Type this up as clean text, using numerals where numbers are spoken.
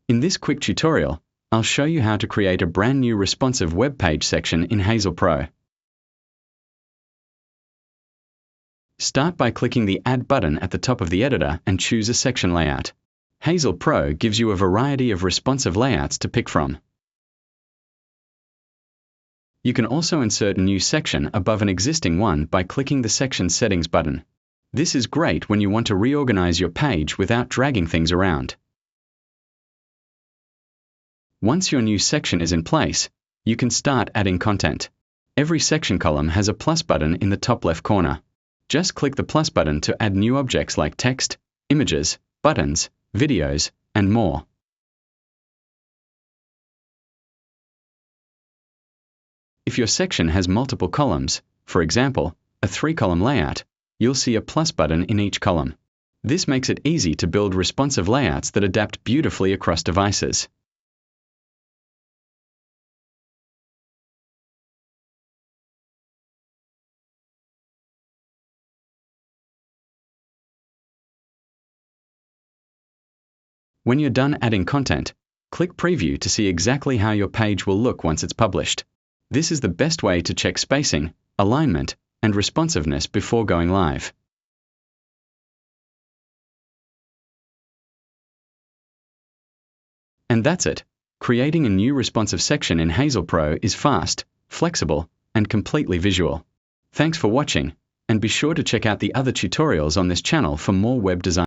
In this quick tutorial, I'll show you how to create a brand new responsive web page section in Hazel Pro. Start by clicking the Add button at the top of the editor and choose a section layout. Hazel Pro gives you a variety of responsive layouts to pick from. You can also insert a new section above an existing one by clicking the Section Settings button. This is great when you want to reorganize your page without dragging things around. Once your new section is in place, you can start adding content. Every section column has a plus button in the top left corner. Just click the plus button to add new objects like text, images, buttons, videos, and more. If your section has multiple columns, for example, a 3-column layout, you'll see a plus button in each column. This makes it easy to build responsive layouts that adapt beautifully across devices. When you're done adding content, click Preview to see exactly how your page will look once it's published. This is the best way to check spacing, alignment, and responsiveness before going live. And that's it. Creating a new responsive section in Hazel Pro is fast, flexible, and completely visual. Thanks for watching, and be sure to check out the other tutorials on this channel for more web design.